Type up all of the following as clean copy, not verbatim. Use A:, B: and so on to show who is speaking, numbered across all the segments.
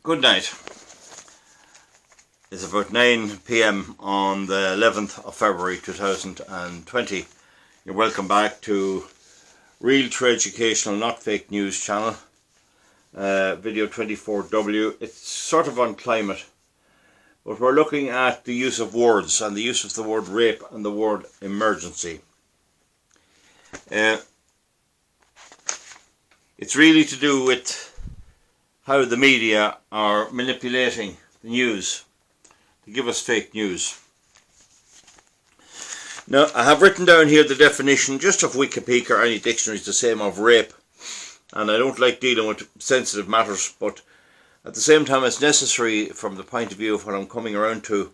A: Good night. It's about 9 p.m. on the 11th of February 2020. You're welcome back to Real True Educational Not Fake News channel, video 24W. It's sort of on climate, but we're looking at the use of words and the use of the word rape and the word emergency. It's really to do with how the media are manipulating the news to give us fake news. Now, I have written down here the definition just of Wikipedia or any dictionary is the same of rape, and I don't like dealing with sensitive matters, but at the same time it's necessary from the point of view of what I'm coming around to.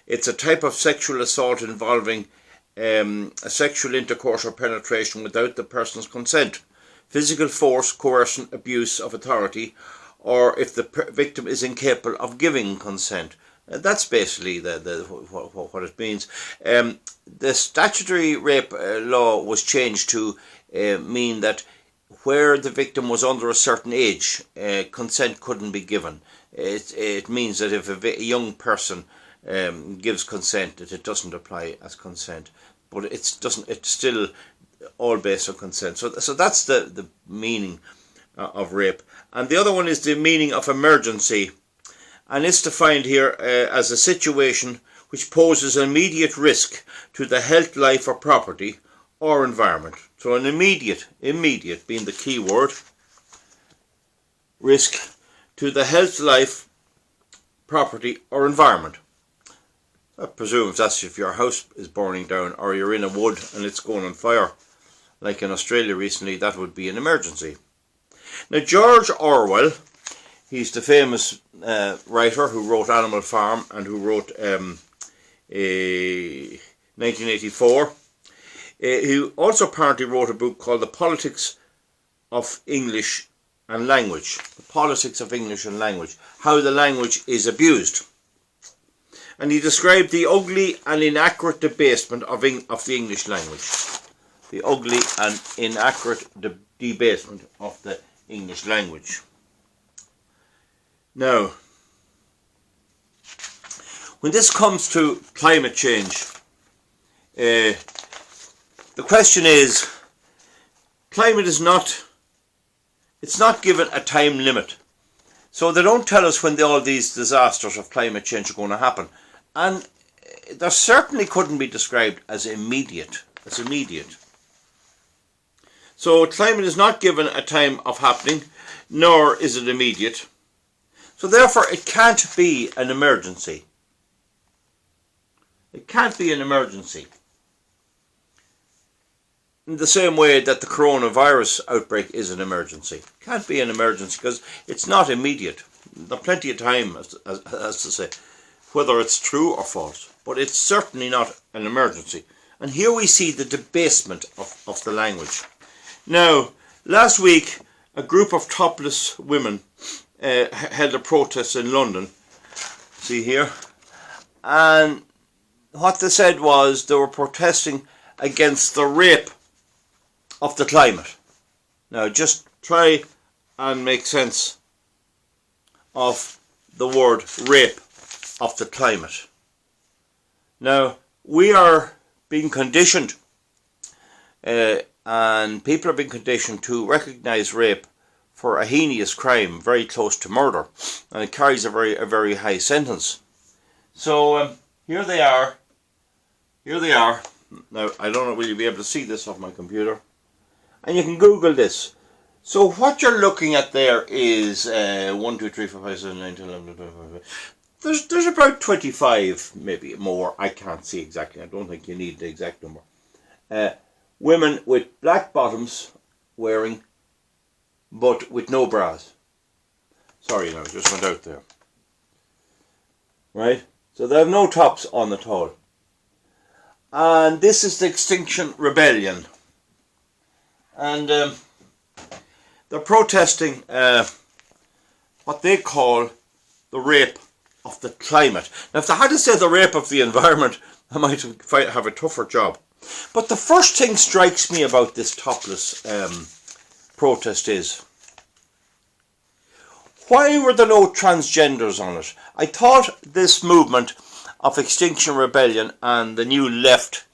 A: It's a type of sexual assault involving a sexual intercourse or penetration without the person's consent, physical force, coercion, abuse of authority, or if the victim is incapable of giving consent. That's basically what it means. The statutory rape law was changed to mean that where the victim was under a certain age, consent couldn't be given. It means that if a young person gives consent, that it doesn't apply as consent. But it's still all based on consent. So that's the meaning of rape. And the other one is the meaning of emergency, and it's defined here as a situation which poses an immediate risk to the health, life or property or environment. So an immediate being the key word, risk to the health, life, property or environment. I presume that's if your house is burning down or you're in a wood and it's going on fire. Like in Australia recently, that would be an emergency. Now, George Orwell, he's the famous writer who wrote Animal Farm and who wrote 1984. He also apparently wrote a book called The Politics of English and Language. The Politics of English and Language. How the language is abused. And he described the ugly and inaccurate debasement of the English language. The ugly and inaccurate debasement of the English language. Now, when this comes to climate change, the question is, climate is not given a time limit. So they don't tell us when all these disasters of climate change are going to happen. And they certainly couldn't be described as immediate. So climate is not given a time of happening, nor is it immediate. So therefore it can't be an emergency. It can't be an emergency. In the same way that the coronavirus outbreak is an emergency. It can't be an emergency because it's not immediate. There's plenty of time, as to say, whether it's true or false. But it's certainly not an emergency. And here we see the debasement of the language. Now, last week, a group of topless women held a protest in London. See here? And what they said was they were protesting against the rape of the climate. Now, just try and make sense of the word rape of the climate. Now, we are being conditioned and people are being conditioned to recognise rape for a heinous crime very close to murder, and it carries a very high sentence. So here they are. Now, I don't know, will you be able to see this off my computer? And you can Google this. So what you're looking at there is 1, 2, 3, 4, 5, 6, 7, 8, 10, 11, 12, 13. There's about 25, maybe more. I can't see exactly. I don't think you need the exact number. Women with black bottoms wearing, but with no bras. Sorry, no, just went out there. Right? So they have no tops on at all. And this is the Extinction Rebellion. And they're protesting what they call the rape of the climate. Now, if they had to say the rape of the environment, I might have a tougher job. But the first thing strikes me about this topless protest is, Why were there no transgenders on it? I thought this movement of Extinction Rebellion and the New Left,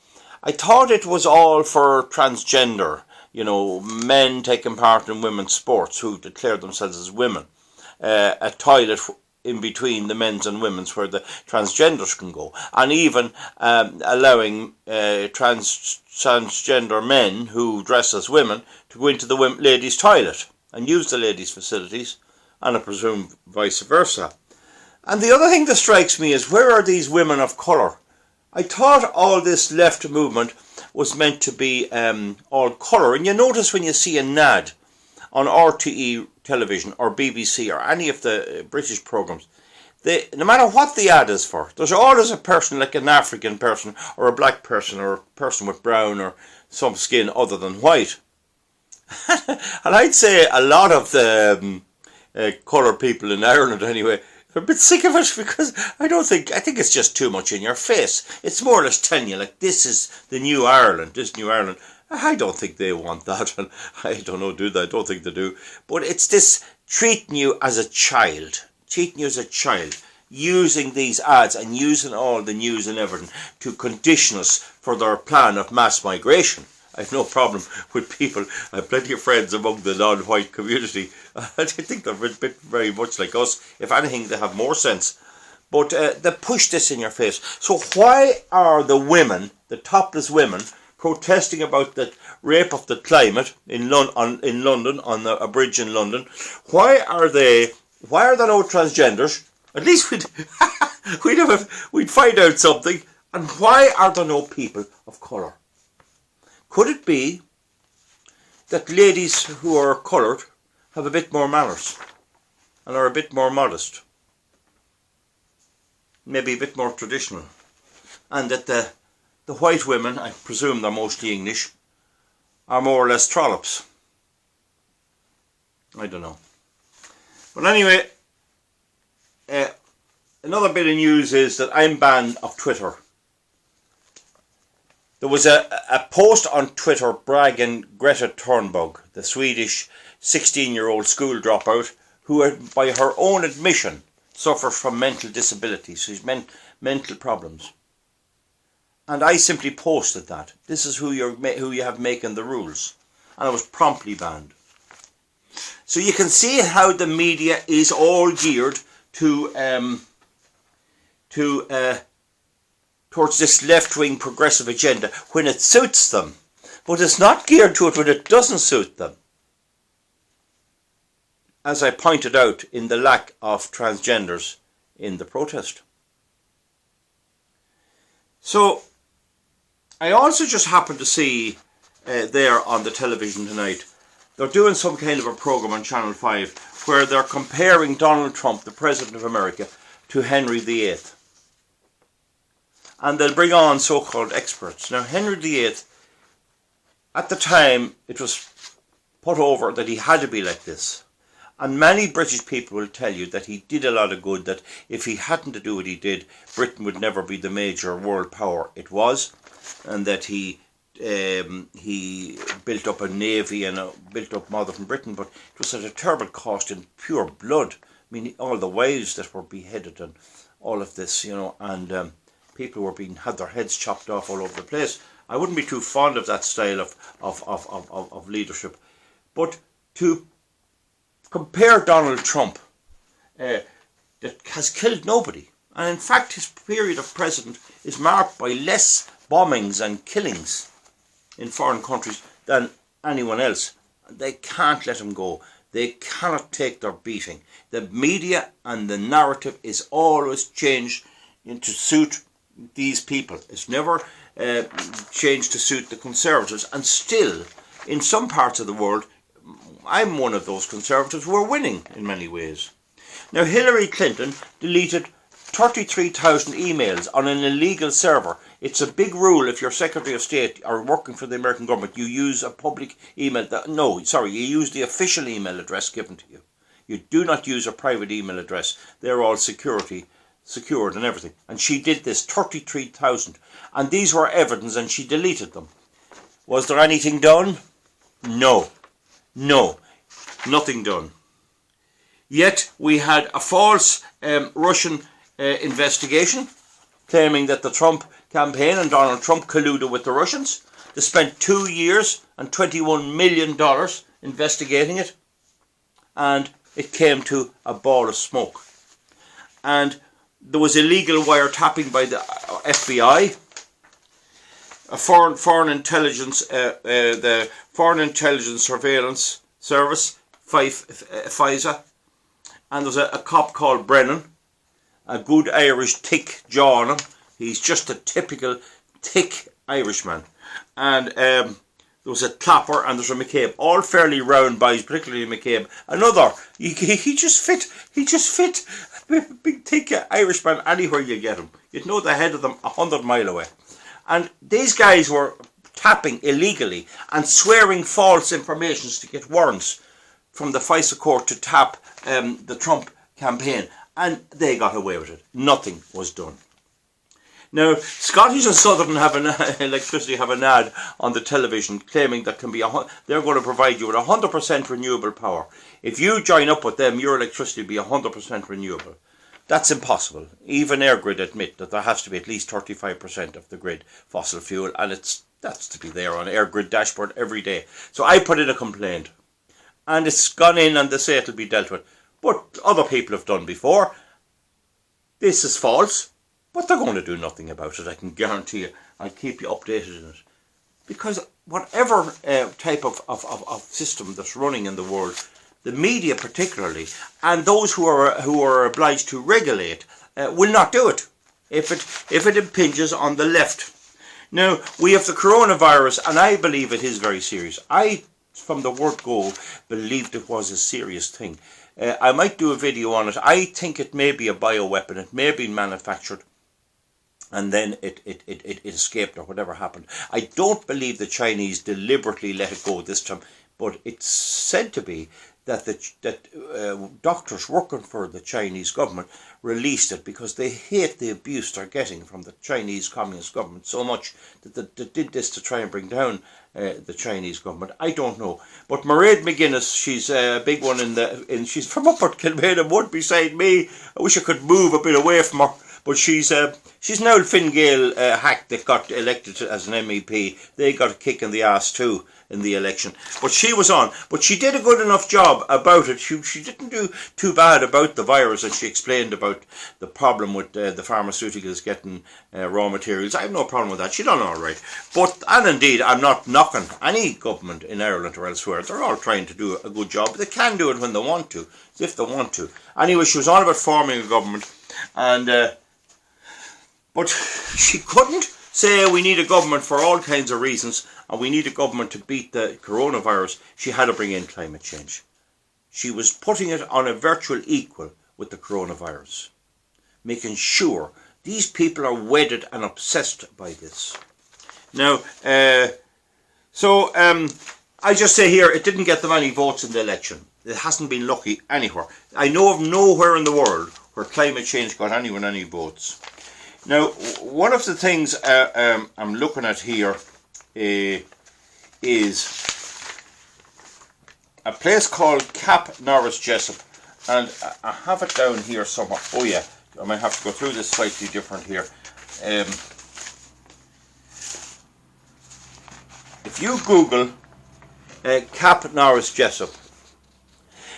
A: I thought it was all for transgender, men taking part in women's sports who declare themselves as women. A toilet in between the men's and women's where the transgenders can go, and even allowing transgender men who dress as women to go into the ladies' toilet and use the ladies' facilities, and I presume vice versa. And the other thing that strikes me is, where are these women of colour? I thought all this left movement was meant to be all colour, and you notice when you see an ad on RTE television or BBC or any of the British programmes, no matter what the ad is for, there's always a person, like an African person or a black person or a person with brown or some skin other than white. And I'd say a lot of the coloured people in Ireland anyway are a bit sick of it, because I think it's just too much in your face. It's more or less telling you, like, this is the new Ireland, this new Ireland. I don't think they want that, and I don't know, do they? I don't think they do. But it's this treating you as a child, using these ads and using all the news and everything to condition us for their plan of mass migration. I have no problem with people. I have plenty of friends among the non-white community. I think they're a bit very much like us. If anything, they have more sense. But they push this in your face. So why are the women, the topless women, protesting about the rape of the climate in London, on a bridge in London? Why are there no transgenders? At least we'd find out something. And why are there no people of colour? Could it be that ladies who are coloured have a bit more manners and are a bit more modest? Maybe a bit more traditional. And that the white women, I presume they're mostly English, are more or less trollops. I don't know. But anyway, another bit of news is that I'm banned off Twitter. There was a post on Twitter bragging Greta Thunberg, the Swedish 16-year-old school dropout, who, by her own admission, suffers from mental disabilities. She's mental problems. And I simply posted that. This is who you have making the rules. And I was promptly banned. So you can see how the media is all geared towards this left-wing progressive agenda when it suits them. But it's not geared to it when it doesn't suit them. As I pointed out in the lack of transgenders in the protest. So, I also just happened to see there on the television tonight, they're doing some kind of a program on Channel 5 where they're comparing Donald Trump, the President of America, to Henry VIII. And they'll bring on so-called experts. Now, Henry VIII, at the time, it was put over that he had to be like this. And many British people will tell you that he did a lot of good, that if he hadn't to do what he did, Britain would never be the major world power it was, and that he built up a navy and built up modern Britain, but it was at a terrible cost in pure blood. I mean, all the wives that were beheaded and all of this, and people were had their heads chopped off all over the place. I wouldn't be too fond of that style of leadership. But to compare Donald Trump, that has killed nobody, and in fact his period of president is marked by less bombings and killings in foreign countries than anyone else. They can't let him go. They cannot take their beating. The media and the narrative is always changed to suit these people. It's never changed to suit the Conservatives. And still, in some parts of the world, I'm one of those Conservatives who are winning in many ways. Now, Hillary Clinton deleted 33,000 emails on an illegal server. It's a big rule if you're Secretary of State or working for the American government, you use a public email. You use the official email address given to you. You do not use a private email address. They're all secured and everything. And she did this, 33,000. And these were evidence, and she deleted them. Was there anything done? No. Nothing done. Yet we had a false Russian investigation claiming that the Trump campaign and Donald Trump colluded with the Russians. They spent 2 years and $21 million investigating it, and it came to a ball of smoke. And there was illegal wiretapping by the FBI, a foreign intelligence, the Foreign Intelligence Surveillance Service, FISA, and there's a cop called Brennan, a good Irish thick jaw on him. He's just a typical thick Irishman. And there was a Clapper and there's a McCabe, all fairly round boys, particularly McCabe. Another, he just fit big thick Irishman anywhere you get him. You'd know the head of them 100 mile away. And these guys were tapping illegally and swearing false informations to get warrants from the FISA court to tap the Trump campaign, and they got away with it. Nothing was done. Now, Scottish and Southern have an ad on the television claiming that they're going to provide you with 100% renewable power. If you join up with them, your electricity will be 100% renewable. That's impossible. Even EirGrid admit that there has to be at least 35% of the grid fossil fuel, and that's to be there on EirGrid dashboard every day. So I put in a complaint, and it's gone in and they say it'll be dealt with. But other people have done before. This is false, but they're going to do nothing about it, I can guarantee you. I'll keep you updated in it. Because whatever type of system that's running in the world, the media particularly, and those who are obliged to regulate, will not do it if it impinges on the left. Now, we have the coronavirus, and I believe it is very serious. I, from the word go, believed it was a serious thing. I might do a video on it. I think it may be a bioweapon. It may be manufactured, and then it escaped or whatever happened. I don't believe the Chinese deliberately let it go this time, but it's said to be that doctors working for the Chinese government released it because they hate the abuse they're getting from the Chinese Communist government so much that they did this to try and bring down the Chinese government. I don't know. But Mairead McGuinness, she's a big one she's from Upper Kilmainham Wood beside me. I wish I could move a bit away from her. But she's now Fine Gael hack that got elected as an MEP. They got a kick in the ass too in the election. But she was on. But she did a good enough job about it. She didn't do too bad about the virus, and she explained about the problem with the pharmaceuticals getting raw materials. I have no problem with that. She done all right. And indeed, I'm not knocking any government in Ireland or elsewhere. They're all trying to do a good job. They can do it when they want to, if they want to. Anyway, she was on about forming a government, and but she couldn't say we need a government for all kinds of reasons, and we need a government to beat the coronavirus. She had to bring in climate change. She was putting it on a virtual equal with the coronavirus, making sure these people are wedded and obsessed by this. Now, I just say here, it didn't get them any votes in the election. It hasn't been lucky anywhere. I know of nowhere in the world where climate change got anyone any votes. Now, one of the things I'm looking at here is a place called Cap Norris Jessup, and I have it down here somewhere. Oh yeah, I might have to go through this slightly different here. If you Google Cap Norris Jessup,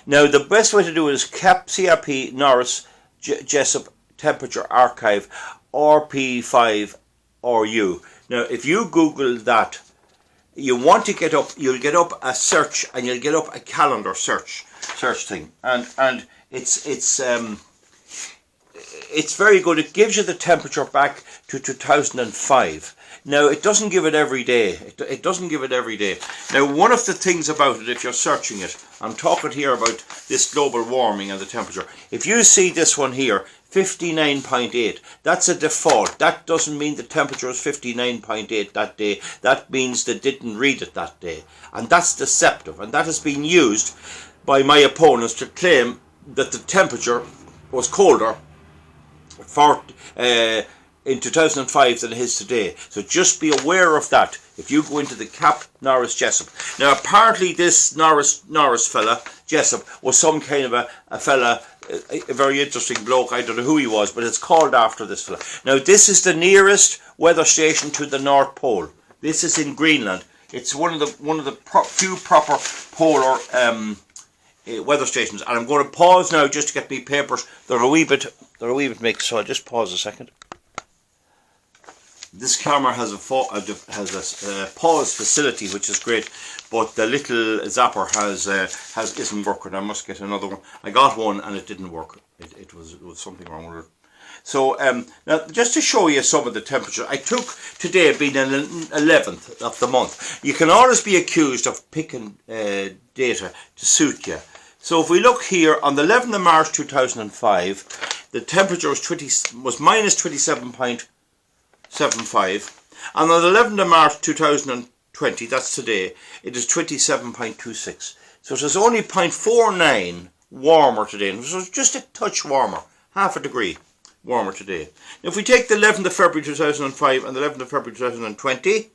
A: now the best way to do it is CRP Norris Jessup Temperature Archive RP5RU. Now, if you Google that, you want to get up, you'll get up a search, and you'll get up a calendar search thing, and it's very good. It gives you the temperature back to 2005. Now, it doesn't give it every day. It doesn't give it every day. Now, one of the things about it, if you're searching it, I'm talking here about this global warming and the temperature. If you see this one here, 59.8, that's a default. That doesn't mean the temperature is 59.8 that day. That means they didn't read it that day. And that's deceptive. And that has been used by my opponents to claim that the temperature was colder for in 2005 than it is today. So just be aware of that if you go into the Cap Norris Jessup. Now apparently this Norris fella, Jessup, was some kind of a fella, a very interesting bloke. I don't know who he was, but it's called after this fella. Now this is the nearest weather station to the North Pole. This is in Greenland. It's one of the few proper polar weather stations. And I'm going to pause now just to get me papers. They're a wee bit mixed, so I'll just pause a second. This camera has a pause facility, which is great, but the little zapper isn't working. I must get another one. I got one and it didn't work. It was something wrong with it. So now, just to show you some of the temperature, I took today being an 11th of the month. You can always be accused of picking data to suit you. So if we look here on the 11th of March 2005, the temperature was minus 27.75, and on the 11th of March 2020, that's today, it is 27.26. So it was only 0.49 warmer today, and it was just a touch warmer, half a degree warmer today. Now if we take the 11th of February 2005 and the 11th of February 2020,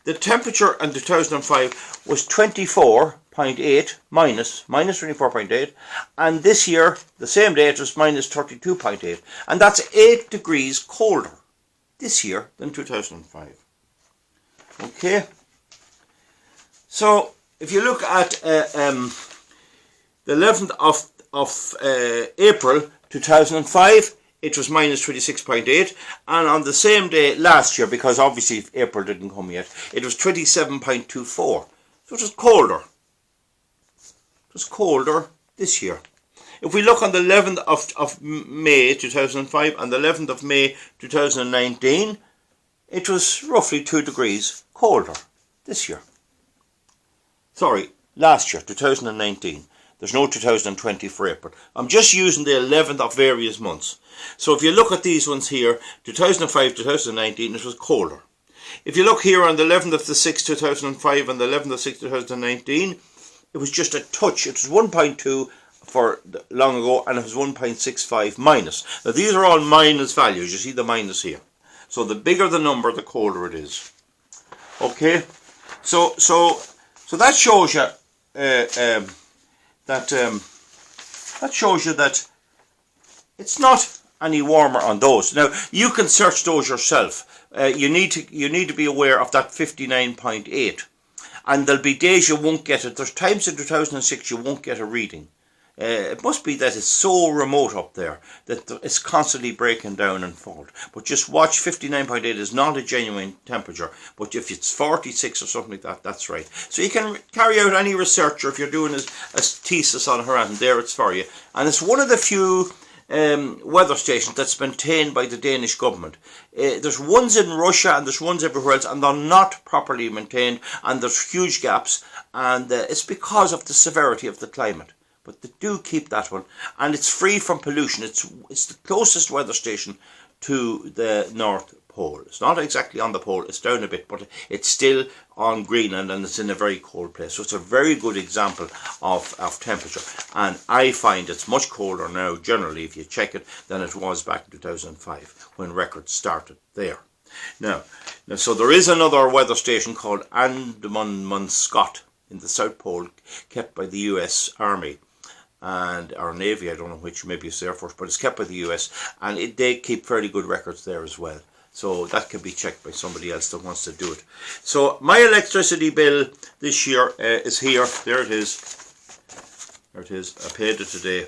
A: the temperature in 2005 was 24.8 minus 24.8, and this year, the same day, it was minus 32.8, and that's 8 degrees colder this year than 2005. Okay, so if you look at the 11th of April 2005, it was minus 26.8, and on the same day last year, because obviously April didn't come yet, it was 27.24. So it was colder. It was colder this year. If we look on the 11th of May 2005 and the 11th of May 2019, it was roughly 2 degrees colder this year. Sorry, last year, 2019. There's no 2020 for April. I'm just using the 11th of various months. So if you look at these ones here, 2005, 2019, it was colder. If you look here on the 11th of the 6th, 2005 and the 11th of 6th, 2019, it was just a touch. It was 1.2 for long ago, and it was 1.65 minus. Now these are all minus values. You see the minus here. So the bigger the number, the colder it is. Okay, so that shows you that shows you that it's not any warmer on those. Now you can search those yourself. You need to be aware of that 59.8, and there'll be days you won't get it. There's times in 2006 you won't get a reading. It must be that it's so remote up there that it's constantly breaking down and falling. But just watch, 59.8 is not a genuine temperature. But if it's 46 or something like that, that's right. So you can carry out any research, or if you're doing a thesis on her, and there it's for you. And it's one of the few weather stations that's maintained by the Danish government. There's ones in Russia and there's ones everywhere else, and they're not properly maintained, and there's huge gaps, and it's because of the severity of the climate. But they do keep that one, and it's free from pollution. It's the closest weather station to the North Pole. It's not exactly on the pole, it's down a bit, but it's still on Greenland, and it's in a very cold place. So it's a very good example of temperature, and I find it's much colder now, generally, if you check it, than it was back in 2005, when records started there. Now, so there is another weather station called Andaman-Scott in the South Pole, kept by the US Army and our Navy, I don't know which, maybe it's the Air Force, but it's kept by the US, and they keep fairly good records there as well. So that can be checked by somebody else that wants to do it. So my electricity bill this year is here. There it is. There it is. I paid it today,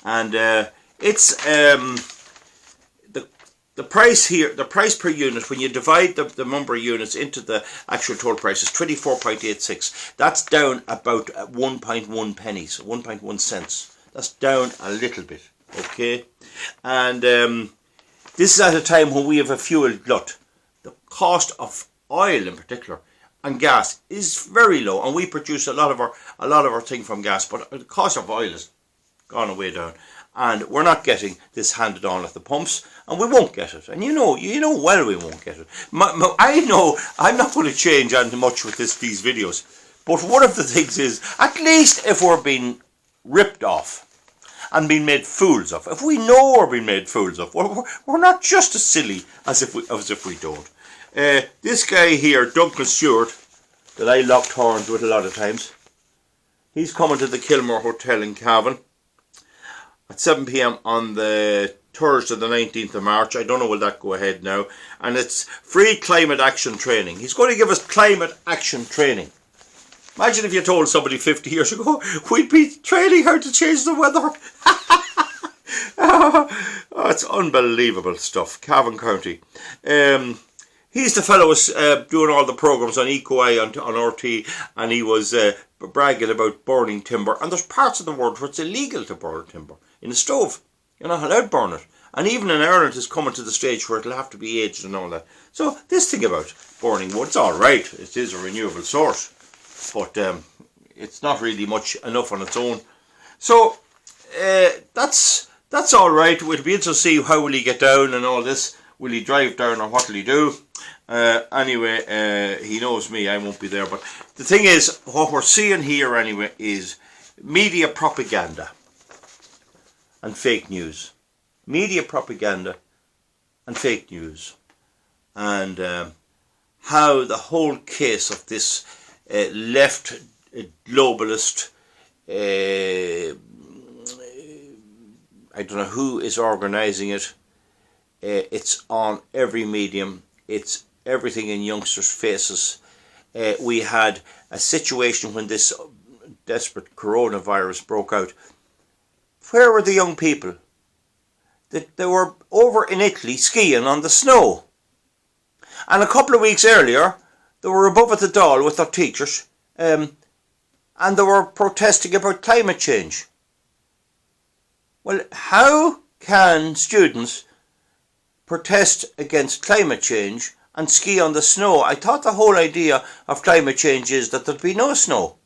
A: and it's the price here. The price per unit, when you divide the number of units into the actual total price, is 24.86. That's down about 1.1 pennies, 1.1 cents. That's down a little bit. Okay, and this is at a time when we have a fuel glut. The cost of oil, in particular, and gas is very low, and we produce a lot of our thing from gas. But the cost of oil has gone way down, and we're not getting this handed on at the pumps, and we won't get it. And you know well we won't get it. I know I'm not going to change anything much with these videos, but one of the things is, at least if we're being ripped off, and being made fools of. If we know we're being made fools of, we're not just as silly as if we don't. This guy here, Duncan Stewart, that I locked horns with a lot of times, he's coming to the Kilmore Hotel in Cavan at 7 p.m. on the Thursday the 19th of March. I don't know will that go ahead now. And it's free climate action training. He's going to give us climate action training. Imagine if you told somebody 50 years ago, we'd be training how to change the weather. Oh, it's unbelievable stuff. Cavan County. He's the fellow who's doing all the programmes on EcoI on RT, and he was bragging about burning timber. And there's parts of the world where it's illegal to burn timber in a stove. You're not allowed to burn it. And even in Ireland it's coming to the stage where it'll have to be aged and all that. So this thing about burning wood, it's all right. It is a renewable source. But it's not really much enough on its own. So that's all right. We'll be interested to see how will he get down and all this. Will he drive down or what will he do? Anyway, he knows me, I won't be there. But the thing is, what we're seeing here anyway is media propaganda and fake news. Media propaganda and fake news. And how the whole case of this left globalist, I don't know who is organising it. It's on every medium. It's everything in youngsters' faces. We had a situation when this desperate coronavirus broke out. Where were the young people? They were over in Italy skiing on the snow. And a couple of weeks earlier, they were above at the Dáil with their teachers, and they were protesting about climate change. Well, how can students protest against climate change and ski on the snow? I thought the whole idea of climate change is that there'd be no snow.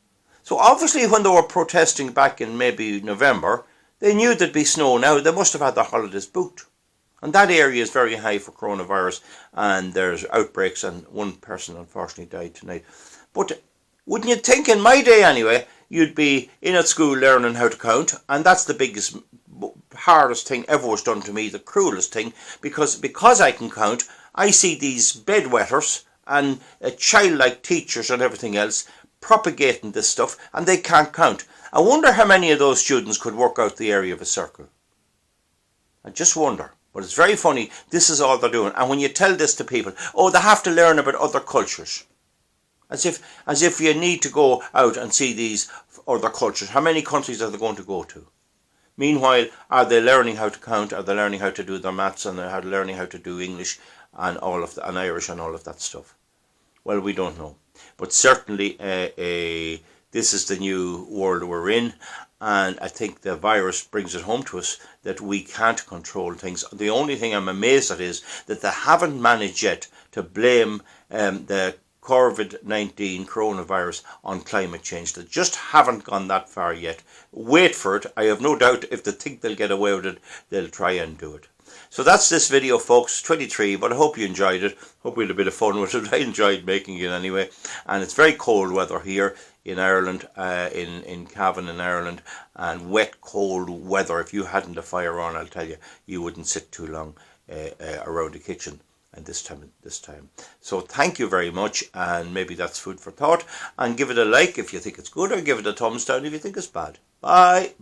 A: So obviously when they were protesting back in maybe November, they knew there'd be snow now. They must have had their holidays booked. And that area is very high for coronavirus, and there's outbreaks, and one person unfortunately died tonight. But wouldn't you think, in my day anyway, you'd be in at school learning how to count, and that's the biggest, hardest thing ever was done to me, the cruelest thing, because I can count, I see these bedwetters and childlike teachers and everything else propagating this stuff, and they can't count. I wonder how many of those students could work out the area of a circle. I just wonder. But it's very funny, this is all they're doing. And when you tell this to people, oh, they have to learn about other cultures. As if you need to go out and see these other cultures. How many countries are they going to go to? Meanwhile, are they learning how to count? Are they learning how to do their maths? And are they learning how to do English and and Irish and all of that stuff? Well, we don't know. But certainly, this is the new world we're in. And I think the virus brings it home to us that we can't control things. The only thing I'm amazed at is that they haven't managed yet to blame the COVID-19 coronavirus on climate change. They just haven't gone that far yet. Wait for it. I have no doubt if they think they'll get away with it, they'll try and do it. So that's this video, folks, 23, but I hope you enjoyed it. Hope we had a bit of fun with it. I enjoyed making it anyway. And it's very cold weather here in Ireland, in Cavan in Ireland, and wet, cold weather. If you hadn't a fire on, I'll tell you, you wouldn't sit too long around the kitchen and this time. So thank you very much, and maybe that's food for thought. And give it a like if you think it's good, or give it a thumbs down if you think it's bad. Bye.